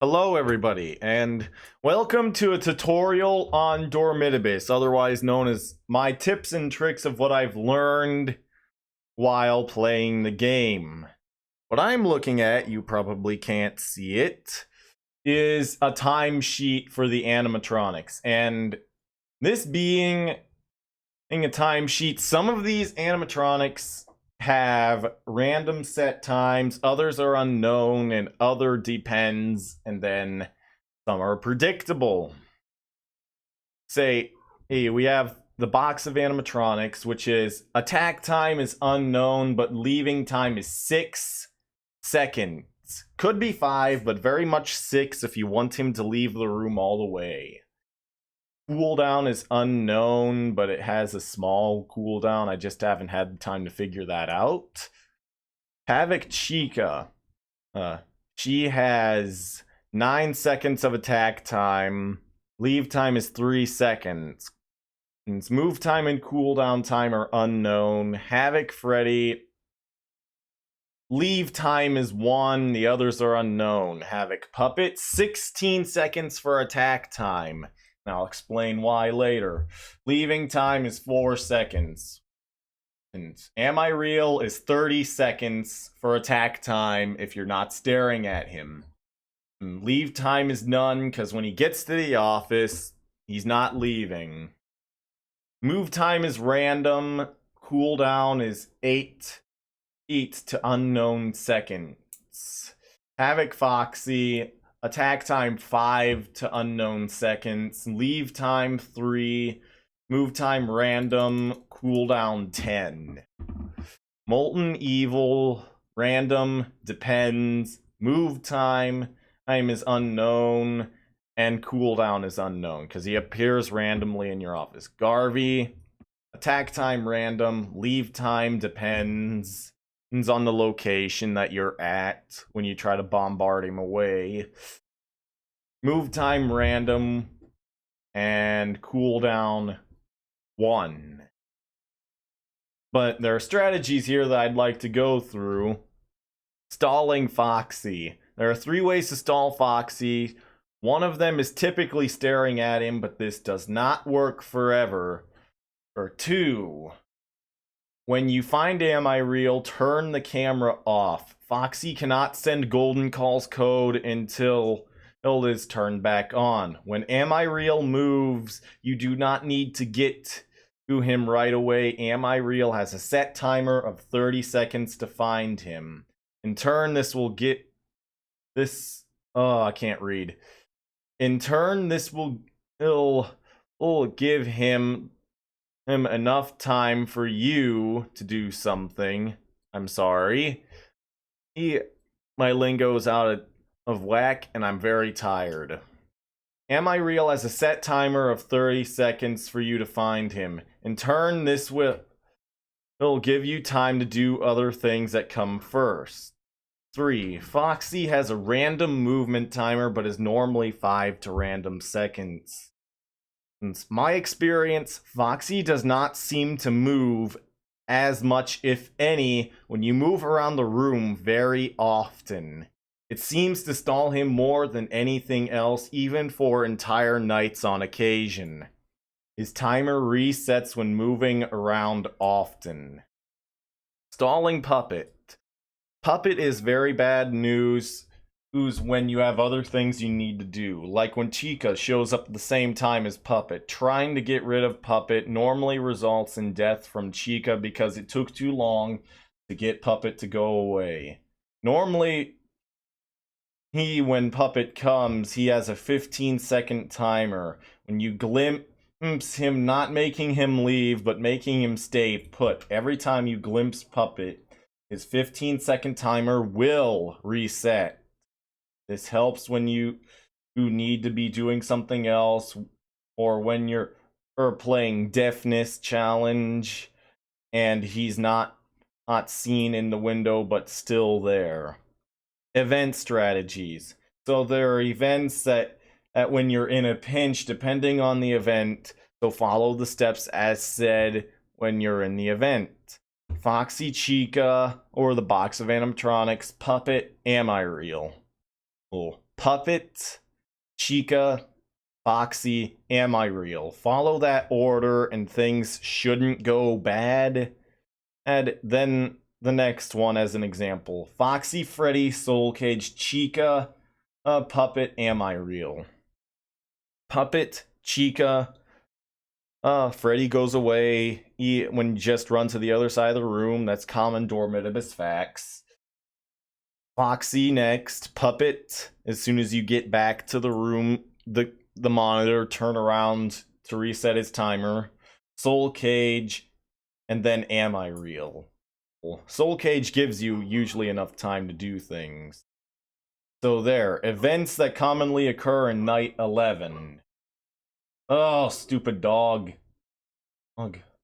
Hello everybody, and welcome to a tutorial on Dormitabis, otherwise known as my tips and tricks of what I've learned while playing the game. What I'm looking at, you probably can't see it, is a timesheet for the animatronics. And this being a timesheet, some of these animatronics have random set times, others are unknown, and other depends, and then some are predictable. Say, hey, we have the box of animatronics, which is attack time is unknown, but leaving time is 6 seconds. Could be 5, but very much 6 if you want him to leave the room all the way. Cooldown is unknown, but it has a small cooldown. I just haven't had the time to figure that out. Havoc Chica. She has 9 seconds of attack time. Leave time is 3 seconds. And move time and cooldown time are unknown. Havoc Freddy. Leave time is 1. The others are unknown. Havoc Puppet. 16 seconds for attack time. I'll explain why later. Leaving time is 4 seconds. And Am I Real is 30 seconds for attack time if you're not staring at him. And leave time is none because when he gets to the office, he's not leaving. Move time is random. Cooldown is 8 to unknown seconds. Havoc Foxy. Attack time 5 to unknown seconds. Leave time 3. Move time random. Cooldown 10. Molten Evil. Random. Depends. Move time is unknown. And cooldown is unknown because he appears randomly in your office. Garbi. Attack time random. Leave time depends on the location that you're at when you try to bombard him away. Move time random and cooldown 1. But there are strategies here that I'd like to go through. Stalling Foxy. There are 3 ways to stall Foxy. One of them is typically staring at him, but this does not work forever. Or 2. When you find Am I Real, turn the camera off. Foxy cannot send Golden Calls code until it is turned back on. When Am I Real moves, you do not need to get to him right away. Am I Real has a set timer of 30 seconds to find him. In turn, this will get this. Oh, I can't read. In turn, this will give him enough time for you to do something. I'm sorry. My lingo's out of whack, and I'm very tired. Am I Real has a set timer of 30 seconds for you to find him. In turn, this will give you time to do other things that come first. 3. Foxy has a random movement timer, but is normally 5 to random seconds. In my experience, Foxy does not seem to move as much, if any, when you move around the room very often. It seems to stall him more than anything else, even for entire nights on occasion. His timer resets when moving around often. Stalling Puppet. Puppet is very bad news when you have other things you need to do, like when Chica shows up at the same time as Puppet. Trying to get rid of Puppet normally results in death from Chica because it took too long to get Puppet to go away. Normally, when Puppet comes, he has a 15-second timer. When you glimpse him, not making him leave, but making him stay put. Every time you glimpse Puppet, his 15-second timer will reset. This helps when you need to be doing something else, or when you're playing deafness challenge and he's not seen in the window but still there. Event strategies. So there are events that when you're in a pinch, depending on the event, so follow the steps as said when you're in the event. Foxy Chica, or the box of animatronics, Puppet, Am I Real? Puppet, Chica, Foxy, Am I Real? Follow that order and things shouldn't go bad. And then the next one as an example. Foxy, Freddy, Soul Cage, Chica, Puppet, Am I Real? Puppet, Chica, Freddy goes away when you just run to the other side of the room. That's common Dormitabis facts. Foxy next. Puppet, as soon as you get back to the room, the monitor, turn around to reset his timer. Soul Cage, and then Am I Real? Soul Cage gives you usually enough time to do things. So there, events that commonly occur in night 11. Oh, stupid dog.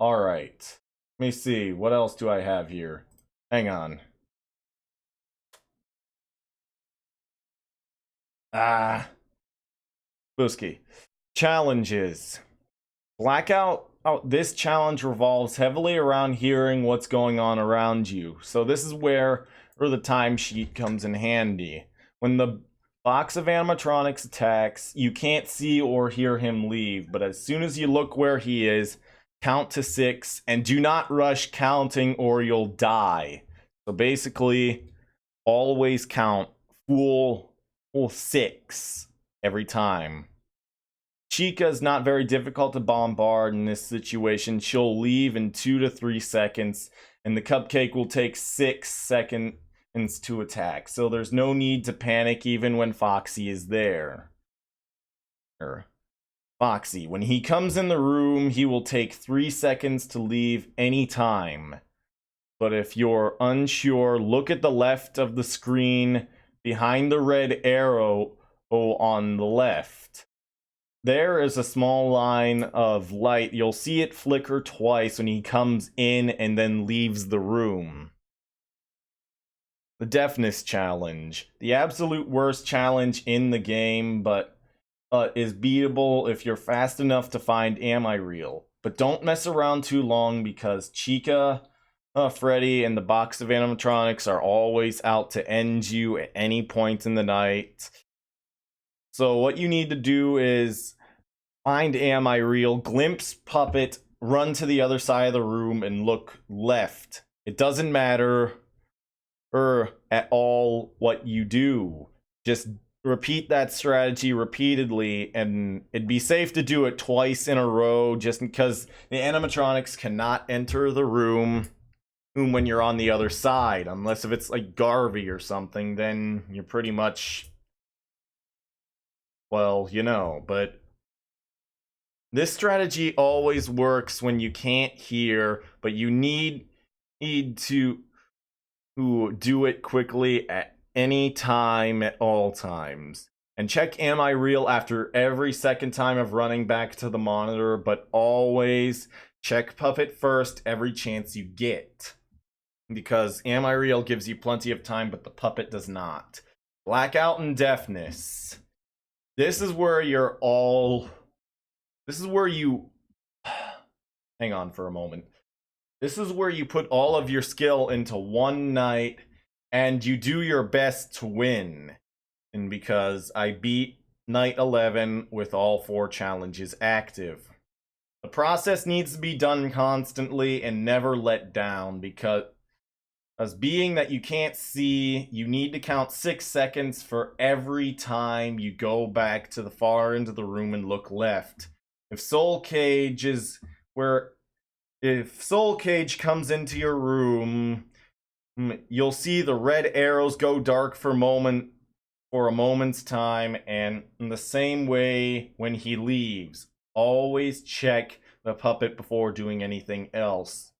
Alright. Let me see, what else do I have here? Hang on. Busky. Challenges. Blackout. This challenge revolves heavily around hearing what's going on around you. So this is where the timesheet comes in handy. When the box of animatronics attacks, you can't see or hear him leave, but as soon as you look where he is, count to 6, and do not rush counting or you'll die. So basically, always count full 6 every time. Chica is not very difficult to bombard in this situation. She'll leave in 2 to 3 seconds, and the cupcake will take 6 seconds to attack. So there's no need to panic even when Foxy is there. Foxy, when he comes in the room, he will take 3 seconds to leave any time. But if you're unsure, look at the left of the screen behind the red arrow on the left. There is a small line of light. You'll see it flicker twice when he comes in and then leaves the room. The deafness challenge. The absolute worst challenge in the game, but is beatable if you're fast enough to find Am I Real? But don't mess around too long because Chica, Freddy, and the box of animatronics are always out to end you at any point in the night. So what you need to do is find Am I Real, glimpse Puppet, run to the other side of the room, and look left. It doesn't matter at all what you do. Just repeat that strategy repeatedly, and it'd be safe to do it twice in a row just because the animatronics cannot enter the room when you're on the other side. Unless if it's like Garbi or something, then you're pretty much, well, you know, but this strategy always works when you can't hear, but you need to do it quickly at any time, at all times. And check Am I Real after every second time of running back to the monitor, but always check Puppet first every chance you get. Because Am I Real gives you plenty of time, but the Puppet does not. Blackout and deafness. This is where you're all... This is where you... Hang on for a moment. This is where you put all of your skill into one night, and you do your best to win. And because I beat night 11 with all 4 challenges active. The process needs to be done constantly and never let down, because being that you can't see, you need to count 6 seconds for every time you go back to the far end of the room and look left. If Soul Cage comes into your room, you'll see the red arrows go dark for a moment's time, and in the same way when he leaves. Always check the Puppet before doing anything else.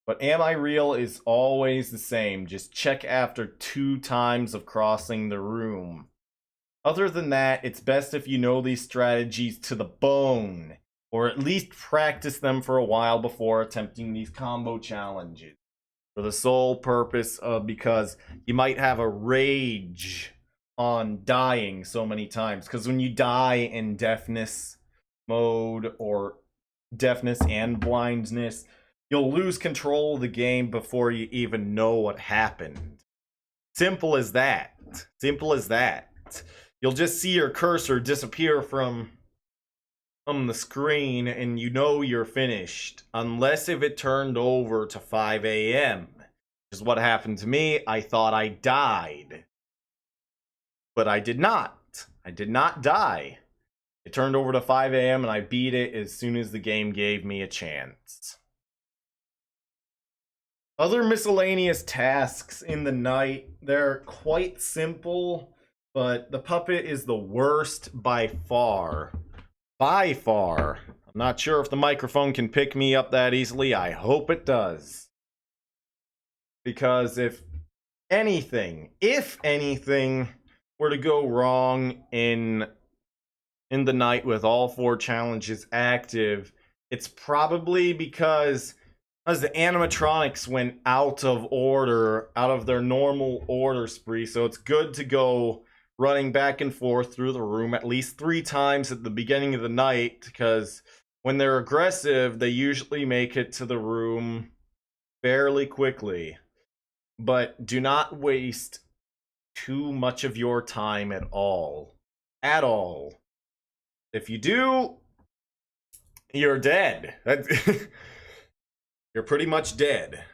But Am I Real is always the same. Just check after 2 times of crossing the room. Other than that, it's best if you know these strategies to the bone, or at least practice them for a while before attempting these combo challenges. For the sole purpose of, because you might have a rage on dying so many times. Because when you die in deafness mode, or deafness and blindness, you'll lose control of the game before you even know what happened. Simple as that. Simple as that. you'll just see your cursor disappear from the screen, and you know you're finished. Unless if it turned over to 5 a.m. Which is what happened to me. I thought I died. But I did not. I did not die. It turned over to 5 a.m. and I beat it as soon as the game gave me a chance. Other miscellaneous tasks in the night, they're quite simple, but the puppet is the worst by far. By far. I'm not sure if the microphone can pick me up that easily. I hope it does. Because if anything were to go wrong in the night with all 4 challenges active, it's probably because as the animatronics went out of order, out of their normal order spree, so it's good to go running back and forth through the room at least 3 times at the beginning of the night, because when they're aggressive, they usually make it to the room fairly quickly. But do not waste too much of your time at all. At all. If you do, you're dead. You're pretty much dead.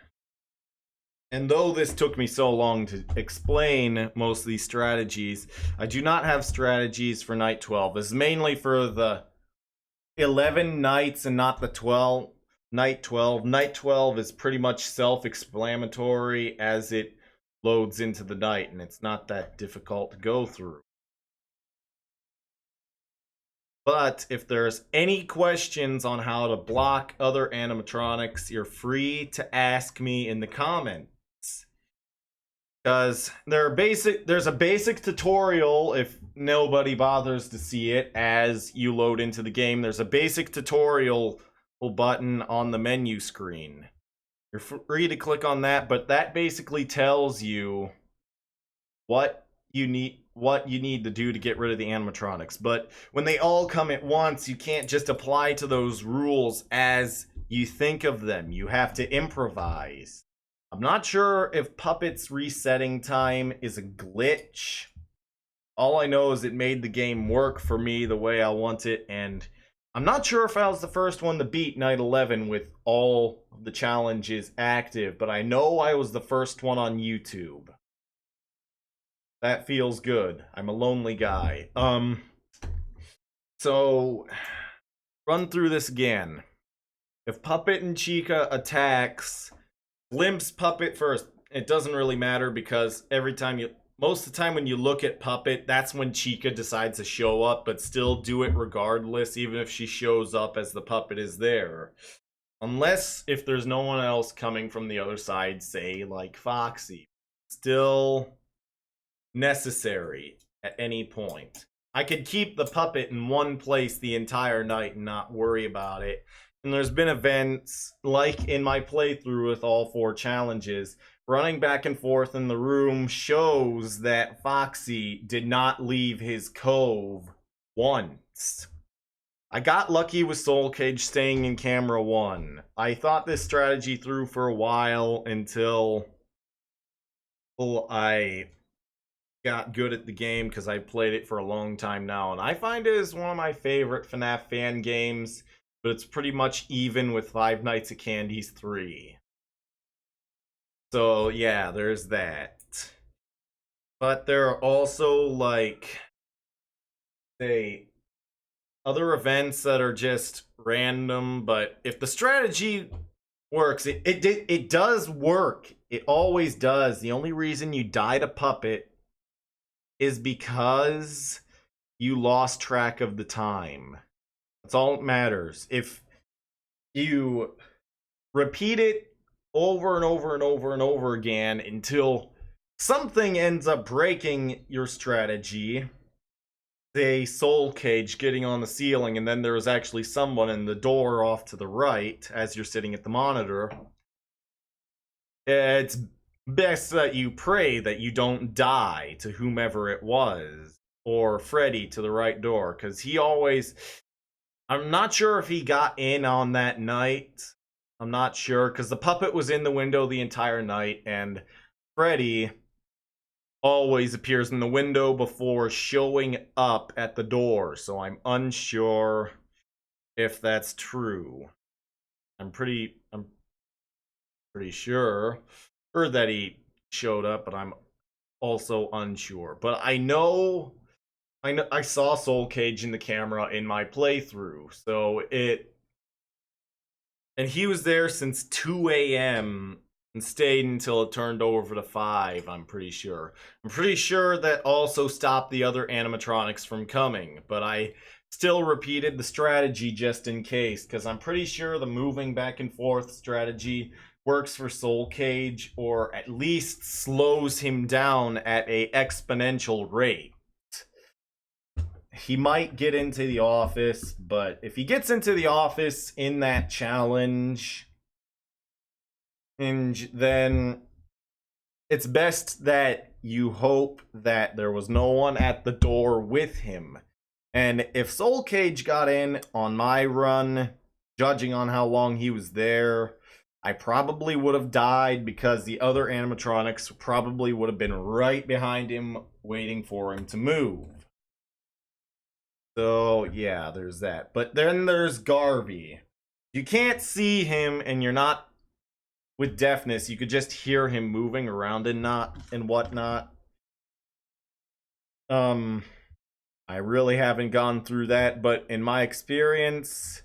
And though this took me so long to explain most of these strategies, I do not have strategies for night 12. This is mainly for the 11 nights and not the 12. Night 12. Night 12 is pretty much self-explanatory as it loads into the night, and it's not that difficult to go through. But if there's any questions on how to block other animatronics, you're free to ask me in the comments. Because there's a basic tutorial if nobody bothers to see it as you load into the game. There's a basic tutorial button on the menu screen. You're free to click on that, but that basically tells you what you need to do to get rid of the animatronics. But when they all come at once, you can't just apply to those rules as you think of them. You have to improvise. I'm not sure if Puppet's resetting time is a glitch. All I know is it made the game work for me the way I want it, and I'm not sure if I was the first one to beat Night 11 with all of the challenges active, but I know I was the first one on YouTube. That feels good. I'm a lonely guy. So, run through this again. If Puppet and Chica attacks, glimpse Puppet first. It doesn't really matter because most of the time when you look at Puppet, that's when Chica decides to show up, but still do it regardless, even if she shows up as the puppet is there. Unless if there's no one else coming from the other side, say like Foxy. Still necessary at any point. I could keep the puppet in one place the entire night and not worry about it. And there's been events, like in my playthrough with all 4 challenges, running back and forth in the room shows that Foxy did not leave his cove once. I got lucky with Soul Cage staying in camera 1. I thought this strategy through for a while until I got good at the game because I played it for a long time now, and I find it is one of my favorite FNAF fan games, but it's pretty much even with Five Nights at Candy's 3. So yeah, there's that. But there are also, like, say, other events that are just random, but if the strategy works, it does work. It always does. The only reason you die to Puppet is because you lost track of the time. That's all that matters. If you repeat it over and over and over and over again until something ends up breaking your strategy, say Soul Cage getting on the ceiling and then there was actually someone in the door off to the right as you're sitting at the monitor, it's best that you pray that you don't die to whomever it was, or Freddy to the right door, because he always... I'm not sure if he got in on that night. I'm not sure, because the puppet was in the window the entire night, and Freddy always appears in the window before showing up at the door, so I'm unsure if that's true. I'm pretty sure that he showed up, but I'm also unsure. But I know I saw Soul Cage in the camera in my playthrough, so and he was there since 2 a.m. and stayed until it turned over to 5, I'm pretty sure. I'm pretty sure that also stopped the other animatronics from coming, but I still repeated the strategy just in case, because I'm pretty sure the moving back and forth strategy works for Soul Cage, or at least slows him down at a exponential rate. He might get into the office, but if he gets into the office in that challenge, then it's best that you hope that there was no one at the door with him. And if Soul Cage got in on my run, judging on how long he was there, I probably would have died because the other animatronics probably would have been right behind him waiting for him to move. So, yeah, there's that. But then there's Garbi. You can't see him and you're not with deafness. You could just hear him moving around and whatnot. I really haven't gone through that, but in my experience,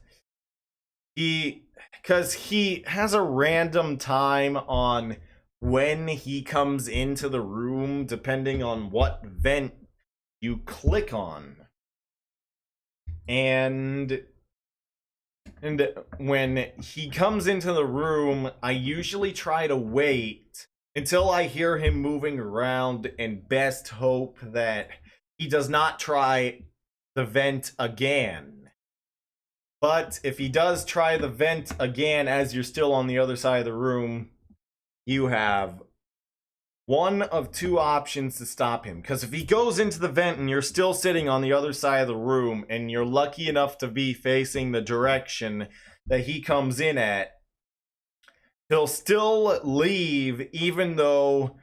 because he has a random time on when he comes into the room, depending on what vent you click on. And when he comes into the room, I usually try to wait until I hear him moving around and best hope that he does not try the vent again. But if he does try the vent again as you're still on the other side of the room, you have one of two options to stop him. Because if he goes into the vent and you're still sitting on the other side of the room and you're lucky enough to be facing the direction that he comes in at, he'll still leave even though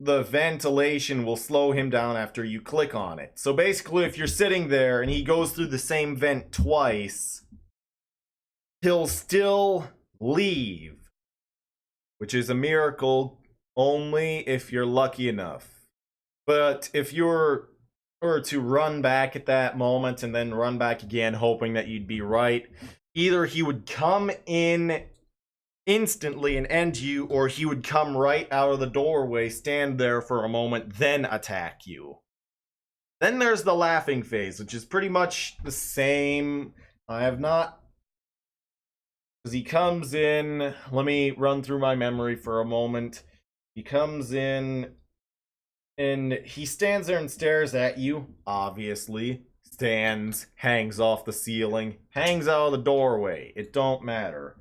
the ventilation will slow him down after you click on it. So basically, if you're sitting there and he goes through the same vent twice, he'll still leave, which is a miracle only if you're lucky enough. But if you're to run back at that moment and then run back again hoping that you'd be right, either he would come in instantly and end you, or he would come right out of the doorway, stand there for a moment, then attack you. Then there's the laughing phase, which is pretty much the same. I have not... Because he comes in... Let me run through my memory for a moment. He comes in, and he stands there and stares at you, obviously. Stands, hangs off the ceiling, hangs out of the doorway. It don't matter.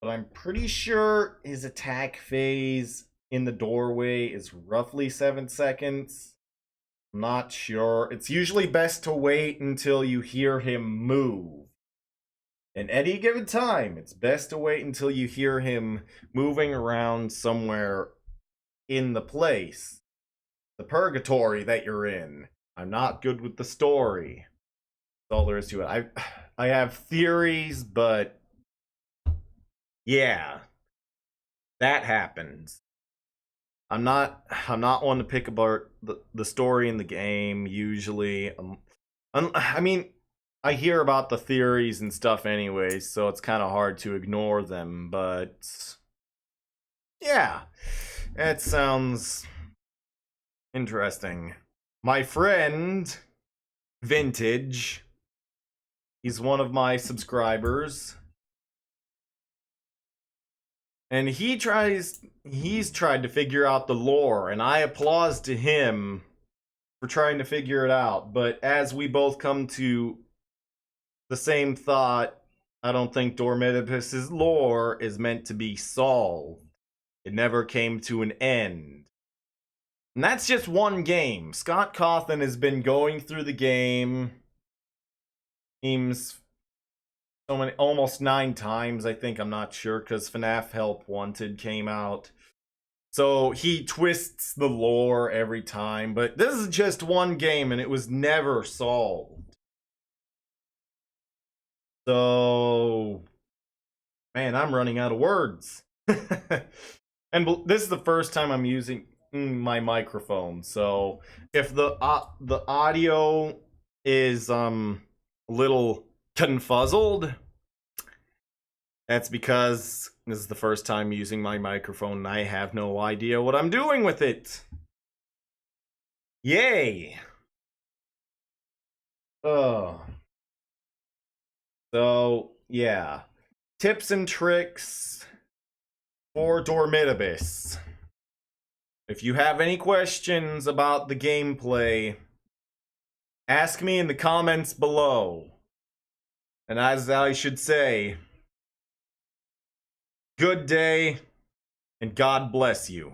But I'm pretty sure his attack phase in the doorway is roughly 7 seconds. I'm not sure. It's usually best to wait until you hear him move. In any given time, it's best to wait until you hear him moving around somewhere in the place. The purgatory that you're in. I'm not good with the story. That's all there is to it. I have theories, but... yeah, that happens. I'm not one to pick apart the story in the game usually. I mean, I hear about the theories and stuff anyways, so it's kind of hard to ignore them, but yeah, it sounds interesting. My friend Vintage, he's one of my subscribers. And he's tried to figure out the lore, and I applaud to him for trying to figure it out. But as we both come to the same thought, I don't think Dormitabis' lore is meant to be solved. It never came to an end. And that's just one game. Scott Cawthon has been going through the game. Seems so many, almost 9 times, I think. I'm not sure, because FNAF Help Wanted came out. So he twists the lore every time, but this is just one game and it was never solved. So, man, I'm running out of words. And this is the first time I'm using my microphone, so if the audio is a little confuzzled, that's because this is the first time using my microphone and I have no idea what I'm doing with it. Yay! Oh. So, yeah. Tips and tricks for Dormitabis. If you have any questions about the gameplay, ask me in the comments below. And as I should say, good day, and God bless you.